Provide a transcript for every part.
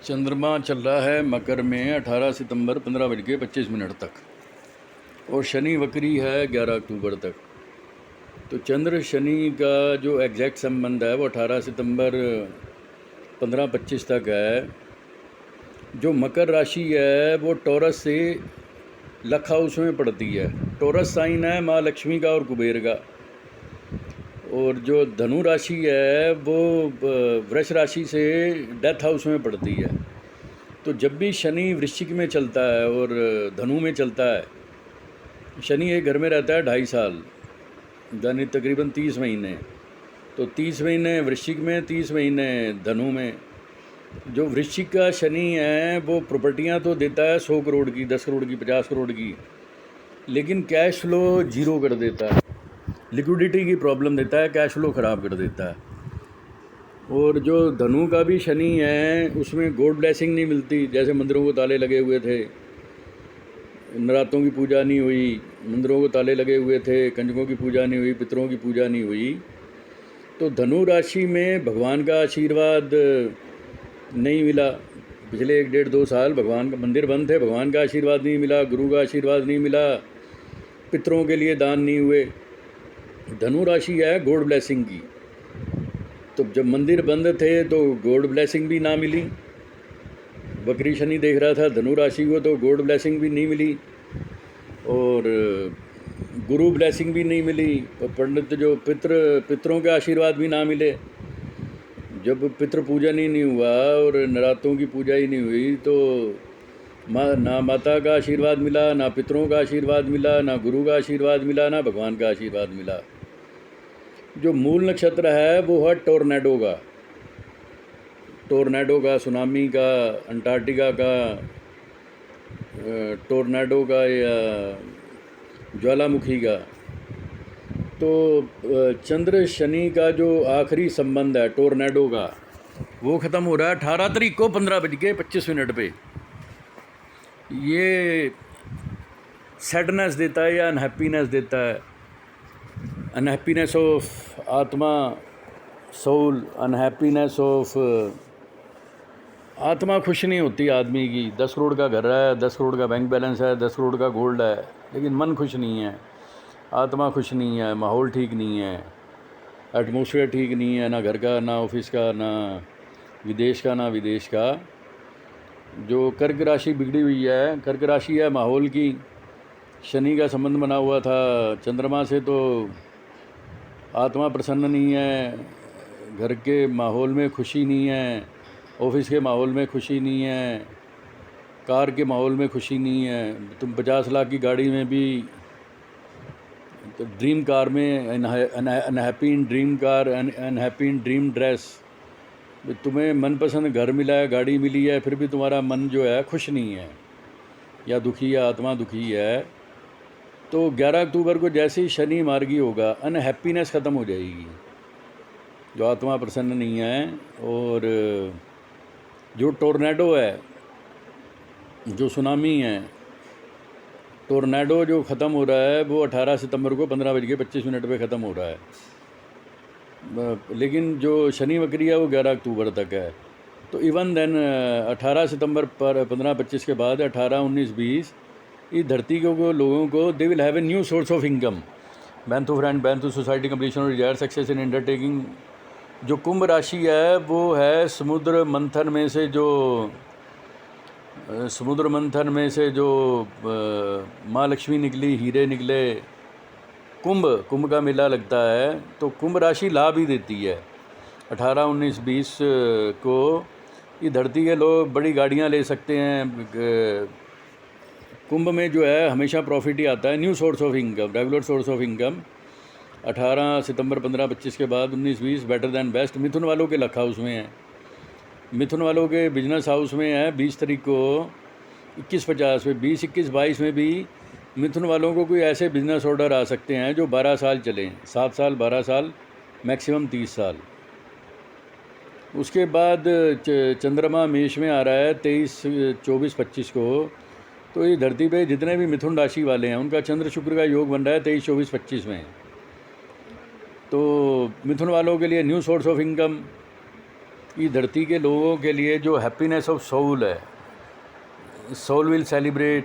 चंद्रमा चल रहा है मकर में 18 सितंबर 15:25 तक और शनि वक्री है 11 अक्टूबर तक। तो चंद्र शनि का जो एग्जैक्ट संबंध है वो 18 सितंबर 15:25 तक है। जो मकर राशि है वो टॉरस से लक हाउस में पड़ती है। टॉरस साइन है माँ लक्ष्मी का और कुबेर का। और जो धनु राशि है वो वृष राशि से डेथ हाउस में पड़ती है। तो जब भी शनि वृश्चिक में चलता है और धनु में चलता है, शनि एक घर में रहता है 2.5 साल, यानी तकरीबन 30 महीने। तो 30 महीने वृश्चिक में, 30 महीने धनु में। जो वृश्चिक का शनि है वो प्रॉपर्टियां तो देता है 100 करोड़ की, 10 करोड़ की, 50 करोड़ की, लेकिन कैश फ्लो जीरो कर देता है। लिक्विडिटी की प्रॉब्लम देता है, कैश फ्लो ख़राब कर देता है। और जो धनु का भी शनि है उसमें गॉड ब्लेसिंग नहीं मिलती। जैसे मंदिरों को ताले लगे हुए थे, नरातों की पूजा नहीं हुई, मंदिरों को ताले लगे हुए थे, कंजकों की पूजा नहीं हुई, पितरों की पूजा नहीं हुई। तो धनु राशि में भगवान का आशीर्वाद नहीं मिला। पिछले 1.5-2 साल भगवान का मंदिर बंद थे, भगवान का आशीर्वाद नहीं मिला, गुरु का आशीर्वाद नहीं मिला, पितरों के लिए दान नहीं हुए। धनु राशि है गॉड ब्लेसिंग की। तो जब मंदिर बंद थे तो गॉड ब्लेसिंग भी ना मिली। वक्री शनि देख रहा था धनु राशि को, तो गॉड ब्लेसिंग भी नहीं मिली और गुरु ब्लेसिंग भी नहीं मिली। पंडित जो पितरों के आशीर्वाद भी ना मिले। जब पितृ पूजन ही नहीं हुआ और नरातों की पूजा ही नहीं हुई तो ना माता का आशीर्वाद मिला, ना पितरों का आशीर्वाद मिला, ना गुरु का आशीर्वाद मिला, ना भगवान का आशीर्वाद मिला। जो मूल नक्षत्र है वो है टोर्नेडो का, सुनामी का, अंटार्कटिका का, टोर्नेडो का या ज्वालामुखी का। तो चंद्र शनि का जो आखिरी संबंध है टोर्नेडो का, वो ख़त्म हो रहा है 18 तारीख को 15:25 पे। ये सैडनेस देता है या अनहैप्पीनेस देता है। अनहैप्पीनेस ऑफ आत्मा, सोल, अनहैप्पीनेस ऑफ आत्मा। खुश नहीं होती आदमी की। 10 करोड़ का घर है, 10 करोड़ का बैंक बैलेंस है, 10 करोड़ का गोल्ड है, लेकिन मन खुश नहीं है, आत्मा खुश नहीं है, माहौल ठीक नहीं है, एटमॉस्फेयर ठीक नहीं है, ना घर का, ना ऑफिस का, ना विदेश का, ना विदेश का। जो कर्क राशि बिगड़ी हुई है, कर्क राशि है माहौल की। शनि का संबंध बना हुआ था चंद्रमा से, तो आत्मा प्रसन्न नहीं है, घर के माहौल में खुशी नहीं है, ऑफिस के माहौल में खुशी नहीं है, कार के माहौल में खुशी नहीं है। तुम 50 लाख की गाड़ी में भी, तो ड्रीम कार में unhappy in dream car, unhappy in dream dress. तुम्हें मनपसंद घर मिला है, गाड़ी मिली है, फिर भी तुम्हारा मन जो है खुश नहीं है, या दुखी है, आत्मा दुखी है। तो 11 अक्टूबर को जैसे ही शनि मार्गी होगा, अनहैप्पीनेस ख़त्म हो जाएगी, जो आत्मा प्रसन्न नहीं है। और जो टोर्नेडो है, जो सुनामी है, टोर्नेडो जो ख़त्म हो रहा है वो 18 सितंबर को 15:25 पे ख़त्म हो रहा है। लेकिन जो शनि वक्री है वो 11 अक्टूबर तक है। तो इवन देन 18 सितंबर पर 15-25 के बाद 18, 19, 20 इस धरती को लोगों को they will have a new source of income. Ban to friend, ban to society, completion और डिजायर, सक्सेस इन अंडरटेकिंग। जो कुंभ राशि है वो है समुद्र मंथन में से जो माँ लक्ष्मी निकली, हीरे निकले, कुंभ का मेला लगता है। तो कुंभ राशि लाभ ही देती है। 18, 19, 20 को ये धरती के लोग बड़ी गाड़ियाँ ले सकते हैं। कुंभ में जो है हमेशा प्रॉफिट ही आता है, new source of income, regular source of income. 18 सितंबर 15-25 के बाद 19-20 बेटर दैन बेस्ट। मिथुन वालों के लक हाउस में है, मिथुन वालों के बिजनेस हाउस में है 20 तारीख को 21-50 में। 20, 21, 22 में भी मिथुन वालों को कोई ऐसे बिजनेस ऑर्डर आ सकते हैं जो 12 साल चलें, 7 साल, 12 साल, मैक्सिमम 30 साल। उसके बाद चंद्रमा मेष में आ रहा है 23, 24, 25 को। तो ये धरती पे जितने भी मिथुन राशि वाले हैं उनका चंद्र शुक्र का योग बन रहा है 23, 24, 25 में। तो मिथुन वालों के लिए न्यू सोर्स ऑफ इनकम, इस धरती के लोगों के लिए जो हैप्पीनेस ऑफ सोल है, soul will celebrate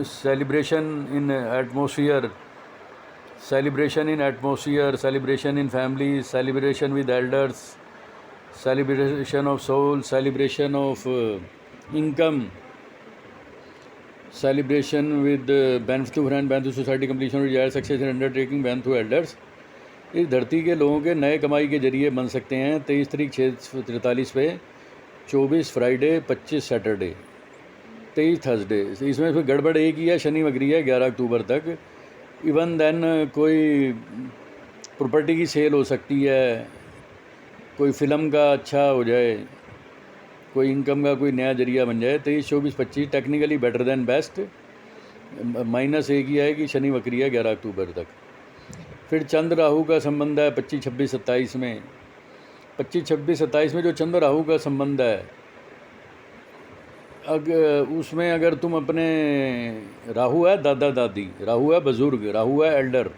celebration in atmosphere, celebration in families, celebration with elders, celebration of soul, celebration of income, celebration with benefit to friend, benefit to society, completion of desired success in undertaking, benefit to elders। इस धरती के लोगों के नए कमाई के जरिए बन सकते हैं 23 तारीख 6:43 पे, 24 फ्राइडे, 25 सैटरडे, 23 थर्सडे। इसमें फिर गड़बड़ एक ही है, शनि वक्री है 11 अक्टूबर तक। इवन देन कोई प्रॉपर्टी की सेल हो सकती है, कोई फ़िल्म का अच्छा हो जाए, कोई इनकम का कोई नया जरिया बन जाए। 23, 24, 25 technically better than best. Minus एक ही है कि शनि वक्री है 11 अक्टूबर तक। फिर चंद्र राहु का संबंध है 25, 26, 27 में। 25, 26, 27 में जो चंद्र राहु का संबंध है, उसमें अगर तुम अपने, राहु है दादा दादी, राहु है बुज़ुर्ग, राहु है एल्डर,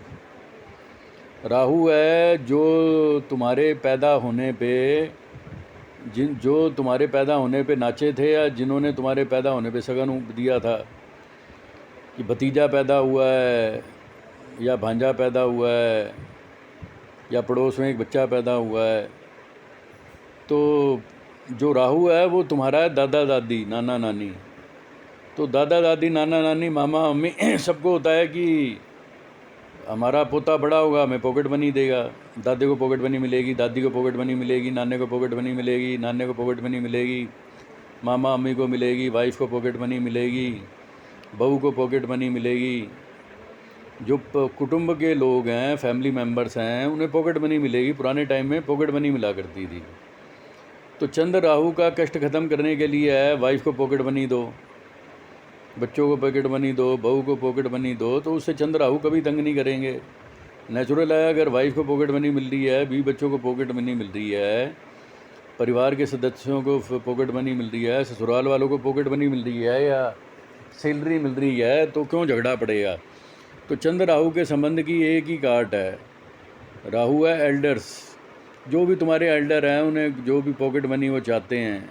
राहु है जो तुम्हारे पैदा होने पे जो तुम्हारे पैदा होने पे नाचे थे, या जिन्होंने तुम्हारे पैदा होने पे सगन दिया था कि भतीजा पैदा हुआ है या भांजा पैदा हुआ है या पड़ोस में एक बच्चा पैदा हुआ है। तो जो राहु है वो तुम्हारा है दादा दादी, नाना नानी। तो दादा दादी, नाना नानी, मामा मम्मी सबको होता है कि हमारा पोता बड़ा होगा, हमें पॉकेट मनी देगा। दादी को पॉकेट मनी मिलेगी, दादी को पॉकेट मनी मिलेगी, नाने को पॉकेट मनी मिलेगी, नाने को पॉकेट मनी मिलेगी, मामा मम्मी को मिलेगी, वाइफ को पॉकेट मनी मिलेगी, बहू को पॉकेट मनी मिलेगी। जो कुटुंब के लोग हैं, फैमिली मेम्बर्स हैं, उन्हें पॉकेट मनी मिलेगी। पुराने टाइम में पॉकेट मनी मिला करती थी। तो चंद्र राहु का कष्ट ख़त्म करने के लिए है, वाइफ को पॉकेट मनी दो, बच्चों को पॉकेट मनी दो, बहू को पॉकेट मनी दो, तो उससे चंद्र राहु कभी तंग नहीं करेंगे। नेचुरल है, अगर वाइफ को पॉकेट मनी मिल रही है, 20 बच्चों को पॉकेट मनी मिल रही है, परिवार के सदस्यों को पॉकेट मनी मिल रही है, ससुराल वालों को पॉकेट मनी मिल रही है, या सैलरी मिल रही है, तो क्यों झगड़ा पड़ेगा। तो चंद्र राहु के संबंध की एक ही काट है। राहु है एल्डर्स, जो भी तुम्हारे एल्डर हैं उन्हें जो भी पॉकेट मनी वो चाहते हैं,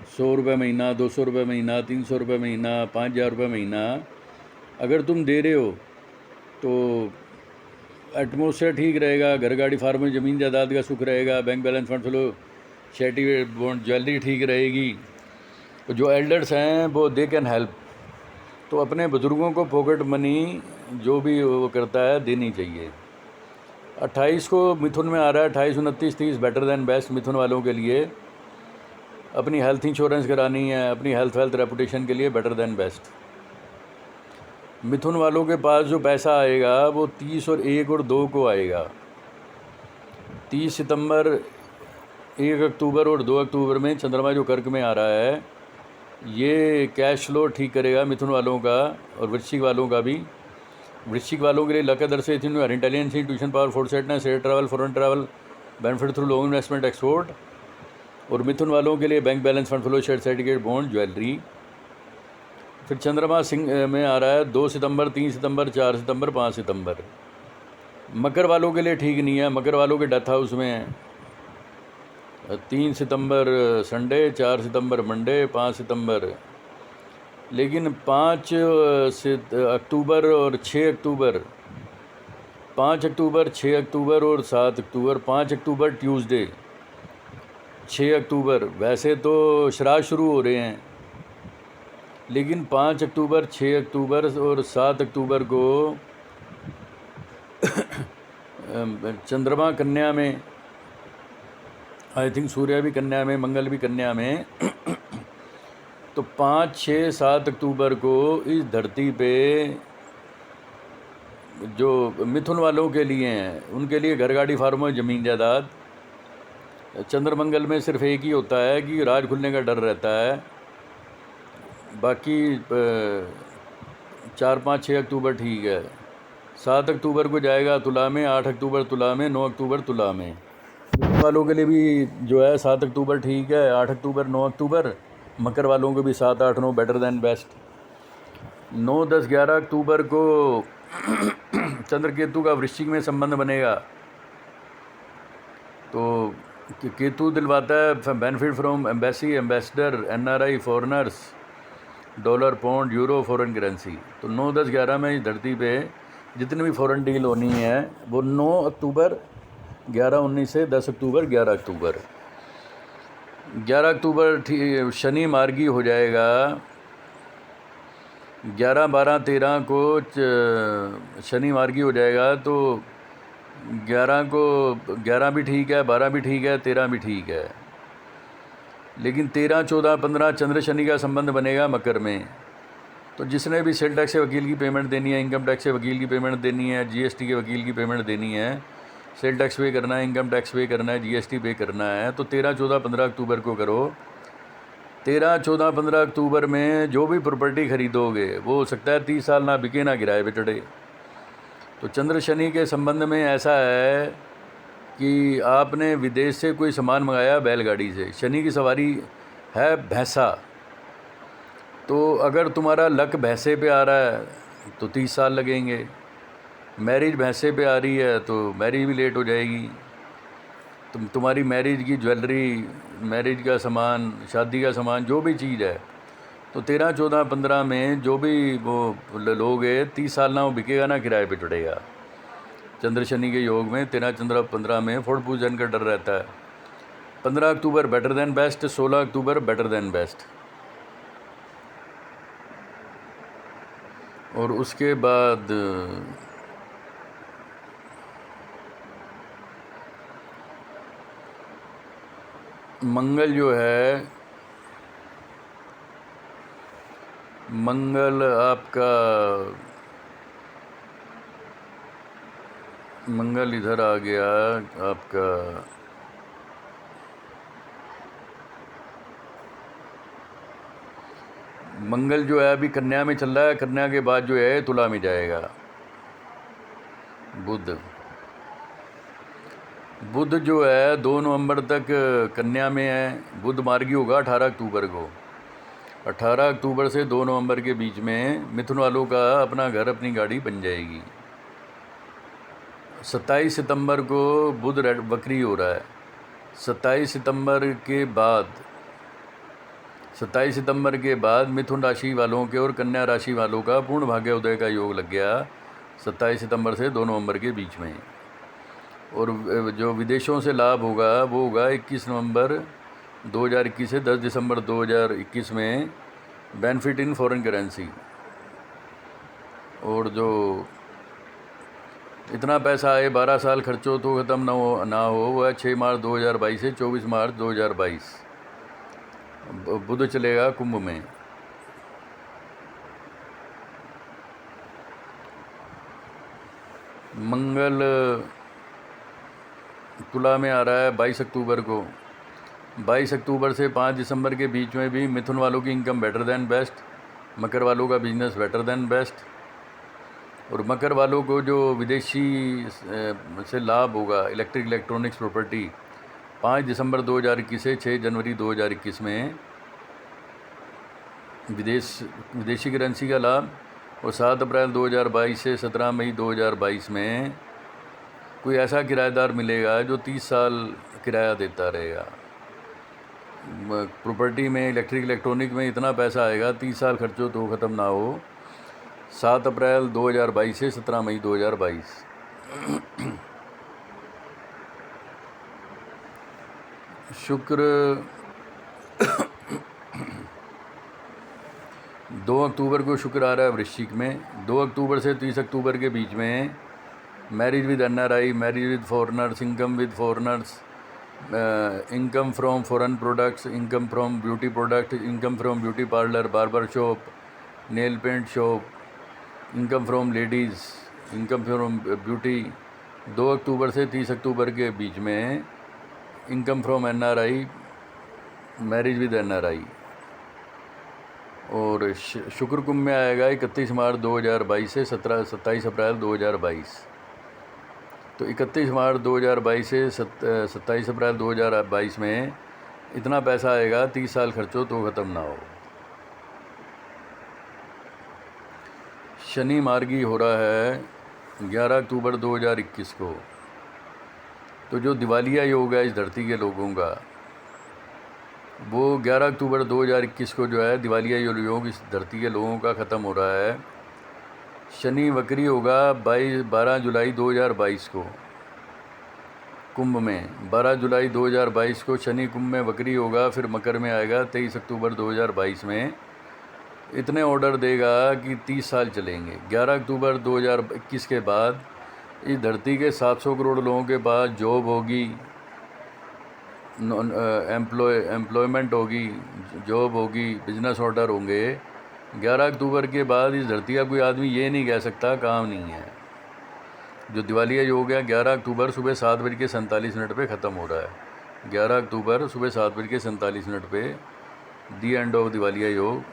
100 रुपये महीना, 200 रुपये महीना, 300 रुपये महीना, 5000 रुपये महीना, अगर तुम दे रहे हो तो एटमोसफेयर ठीक रहेगा, घर गाड़ी फार्म ज़मीन जायदाद का सुख रहेगा, बैंक बैलेंस फंड फ्लो, शैटी बॉन्ड ज्वेलरी ठीक रहेगी। तो जो एल्डर्स हैं वो दे कैन हेल्प। तो अपने बुज़ुर्गों को पॉकेट मनी जो भी वो करता है देनी चाहिए। 28 को मिथुन में आ रहा है, 28, 29, 30 बेटर देन बेस्ट मिथुन वालों के लिए। अपनी हेल्थ इंश्योरेंस करानी है, अपनी हेल्थ रेपुटेशन के लिए बेटर देन बेस्ट। मिथुन वालों के पास जो पैसा आएगा वो 30 और 1 और 2 को आएगा। 30 सितंबर, 1 अक्टूबर और 2 अक्टूबर में चंद्रमा जो कर्क में आ रहा है, ये कैश फ्लो ठीक करेगा मिथुन वालों का और वृश्चिक वालों का भी। वृश्चिक वालों के लिए लक दर्शे इंटेलिजेंस, ट्यूशन पावर, फोर्सेटनेस, air travel, foreign travel, benefit through long investment, export. और मिथुन वालों के लिए bank balance, fund flow, share certificate, bond, jewellery. फिर चंद्रमा सिंह में आ रहा है 2 सितंबर, 3 सितंबर, 4 सितंबर, 5 सितंबर। मकर वालों के लिए ठीक नहीं है, मकर वालों के डेथ हाउस में है। 3 सितंबर संडे, 4 सितंबर मंडे, 5 सितंबर। लेकिन 5 अक्टूबर और 6 अक्टूबर, 5 अक्टूबर, 6 अक्टूबर और 7 अक्टूबर, 5 अक्टूबर ट्यूसडे, 6 अक्टूबर, वैसे तो श्राद्ध शुरू हो रहे हैं, लेकिन 5 अक्टूबर, 6 अक्टूबर और 7 अक्टूबर को चंद्रमा कन्या में, आई थिंक सूर्य भी कन्या में, मंगल भी कन्या में। तो 5, 6, 7 अक्टूबर को इस धरती पे जो मिथुन वालों के लिए हैं, उनके लिए घर गाड़ी फार्म, ज़मीन जायदाद। चंद्रमंगल में सिर्फ एक ही होता है कि राज खुलने का डर रहता है। बाकी 4, 5, 6 अक्टूबर ठीक है। 7 अक्टूबर को जाएगा तुला में, 8 अक्टूबर तुला में, 9 अक्टूबर तुला में। मिथुन वालों के लिए भी जो है 7 अक्टूबर ठीक है, 8 अक्टूबर, 9 अक्टूबर। मकर वालों को भी 7, 8, 9 बेटर देन बेस्ट। 9, 10, 11 अक्टूबर को चंद्र केतु का वृश्चिक में संबंध बनेगा। तो कि केतु दिलवाता है benefit from embassy, ambassador, NRI, foreigners, dollar, pound, euro, foreign currency. तो 9, 10, 11 में इस धरती पे जितनी भी फॉरेन डील होनी है वो 9 अक्टूबर, 11, 19 से 10 अक्टूबर, 11 अक्टूबर। 11 अक्टूबर शनि मार्गी हो जाएगा। 11, 12, 13 को शनि मार्गी हो जाएगा। तो 11 को 11 भी ठीक है, 12 भी ठीक है, 13 भी ठीक है। लेकिन 13, 14, 15 चंद्र शनि का संबंध बनेगा मकर में। तो जिसने भी सेल टैक्स से वकील की पेमेंट देनी है, इनकम टैक्स से वकील की पेमेंट देनी है, जीएसटी के वकील की पेमेंट देनी है, सेल टैक्स पे करना है, इनकम टैक्स पे करना है, जीएसटी पे करना है, तो 13, 14, 15 अक्टूबर को करो। 13, 14, 15 अक्टूबर में जो भी प्रॉपर्टी खरीदोगे वो हो सकता है 30 साल ना बिके ना किराए पे चढ़े। तो चंद्र शनि के संबंध में ऐसा है कि आपने विदेश से कोई सामान मंगाया बैलगाड़ी से, शनि की सवारी है भैंसा, तो अगर तुम्हारा लक भैंसे पे आ रहा है तो 30 साल लगेंगे। मैरिज भैंसे पे आ रही है तो मैरिज भी लेट हो जाएगी। तुम्हारी मैरिज की ज्वेलरी, मैरिज का सामान, शादी का सामान, जो भी चीज़ है, तो 13, 14, 15 में जो भी वो लोगे 30 साल ना वो बिकेगा ना किराए पे चढ़ेगा। चंद्र शनि के योग में 13, 14, 15 में फोड़ पूजन का डर रहता है। 15 अक्टूबर बेटर देन बेस्ट, 16 अक्टूबर बेटर देन बेस्ट। और उसके बाद मंगल जो है, मंगल आपका, मंगल इधर आ गया आपका, मंगल जो है अभी कन्या में चल रहा है, कन्या के बाद जो है तुला में जाएगा। बुध जो है 2 नवंबर तक कन्या में है। बुध मार्गी होगा 18 अक्टूबर को। 18 अक्टूबर से 2 नवंबर के बीच में मिथुन वालों का अपना घर, अपनी गाड़ी बन जाएगी। 27 सितंबर को बुध वक्री हो रहा है। 27 सितंबर के बाद मिथुन राशि वालों के और कन्या राशि वालों का पूर्ण भाग्योदय का योग लग गया 27 सितंबर से 2 नवंबर के बीच में। और जो विदेशों से लाभ होगा वो होगा 21 नवंबर 2021 से 10 दिसंबर 2021 में, बेनिफिट इन फॉरेन करेंसी। और जो इतना पैसा आए 12 साल खर्चो तो ख़त्म ना हो वह 6 मार्च 2022 से 24 मार्च 2022 बुध चलेगा कुंभ में। मंगल तुला में आ रहा है 22 अक्टूबर को। 22 अक्टूबर से 5 दिसंबर के बीच में भी मिथुन वालों की इनकम बेटर देन बेस्ट, मकर वालों का बिजनेस बेटर देन बेस्ट। और मकर वालों को जो विदेशी से लाभ होगा, इलेक्ट्रॉनिक्स प्रॉपर्टी, 5 दिसंबर 2021 से 6 जनवरी 2021 में विदेशी करेंसी का लाभ। और 7 अप्रैल 2022 से 17 मई 2022 में कोई ऐसा किराएदार मिलेगा जो 30 साल किराया देता रहेगा। प्रॉपर्टी में, इलेक्ट्रॉनिक में इतना पैसा आएगा 30 साल खर्चो तो ख़त्म ना हो। 7 अप्रैल 2022 से 17 मई 2022। शुक्र 2 अक्टूबर को शुक्र आ रहा है वृश्चिक में। 2 अक्टूबर से 30 अक्टूबर के बीच में marriage with NRI, marriage with foreigners, income with foreigners, income from foreign products, income from beauty product, income from beauty parlour, barber shop, nail paint shop, income from ladies, income from beauty. 2 October से 30 October के बीच में income from NRI, marriage with NRI. और शुक्र कुंभ में आएगा 31 मार्च 2022 से 27 अप्रैल 2022। तो 31 मार्च 2022 से 27 अप्रैल 2022 में इतना पैसा आएगा 30 साल खर्चो तो ख़त्म ना हो। शनि मार्गी हो रहा है 11 अक्टूबर 2021 को। तो जो दिवालिया योग है इस धरती के लोगों का, वो 11 अक्टूबर 2021 को जो है दिवालिया योग इस धरती के लोगों का ख़त्म हो रहा है। शनि वक्री होगा 12 जुलाई 2022 को कुंभ में। 12 जुलाई 2022 को शनि कुंभ में वक्री होगा, फिर मकर में आएगा 23 अक्टूबर 2022 में। इतने ऑर्डर देगा कि 30 साल चलेंगे। 11 अक्टूबर 2021 के बाद इस धरती के 700 करोड़ लोगों के पास जॉब होगी, एम्प्लॉयमेंट होगी, जॉब होगी, बिजनेस ऑर्डर होंगे। 11 अक्टूबर के बाद इस धरती का कोई आदमी ये नहीं कह सकता काम नहीं है। जो दिवालिया योग है 11 अक्टूबर सुबह 7:47 पे ख़त्म हो रहा है। 11 अक्टूबर सुबह 7:47 पे दी एंड ऑफ दिवालिया योग।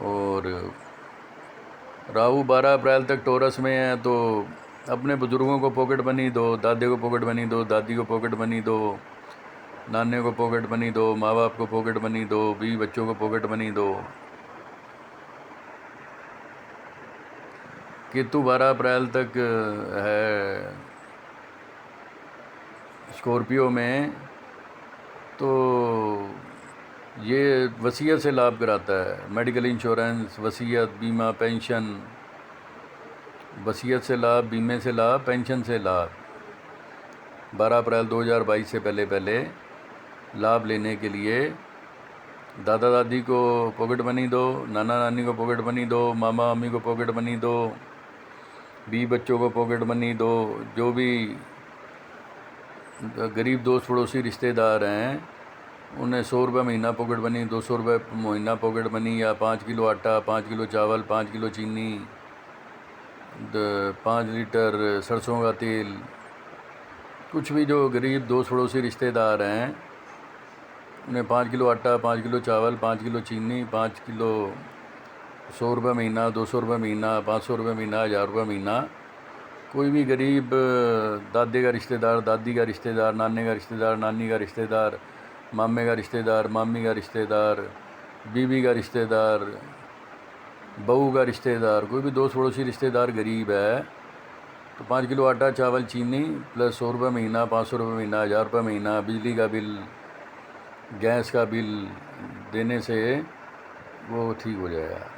और राहु 12 अप्रैल तक टोरस में है, तो अपने बुज़ुर्गों को पॉकेट मनी दो, दादे को पॉकेट मनी दो, दादी को पॉकेट मनी दो, नाने को पॉकेट मनी दो, माँ बाप को पॉकेट मनी दो, बीवी बच्चों को पॉकेट मनी दो। केतु 12 अप्रैल तक है स्कॉर्पियो में, तो ये वसीयत से लाभ कराता है। मेडिकल इंश्योरेंस, वसीयत, बीमा, पेंशन। वसीयत से लाभ, बीमे से लाभ, पेंशन से लाभ। 12 अप्रैल 2022 से पहले लाभ लेने के लिए दादा दादी को पॉकेट मनी दो, नाना नानी को पॉकेट मनी दो, मामा मामी को पॉकेट मनी दो, बीवी बच्चों को पॉकेट मनी दो। जो भी गरीब दोस्त पड़ोसी रिश्तेदार हैं उन्हें 100 रुपये महीना पॉकेट मनी, 200 रुपये महीना पॉकेट मनी, या 5 किलो आटा, 5 किलो चावल, 5 किलो चीनी, 5 लीटर सरसों का तेल। कुछ भी जो गरीब दोस्त पड़ोसी रिश्तेदार हैं उन्हें 5 किलो आटा, 5 किलो चावल, 5 किलो चीनी, 5 किलो, 100 रुपये महीना, 200 रुपये महीना, 500 रुपये महीना, 1000 रुपये महीना। कोई भी गरीब दादे का रिश्तेदार, दादी का रिश्तेदार, नाने का रिश्तेदार, नानी का रिश्तेदार, मामे का रिश्तेदार, मामी का रिश्तेदार, बीवी का रिश्तेदार, बहू का रिश्तेदार, कोई भी दोस्त पड़ोसी रिश्तेदार गरीब है, तो 5 किलो आटा, चावल, चीनी प्लस 100 रुपये महीना, 500 रुपये महीना, 1000 रुपये महीना, बिजली का बिल, गैस का बिल देने से वो ठीक हो जाएगा।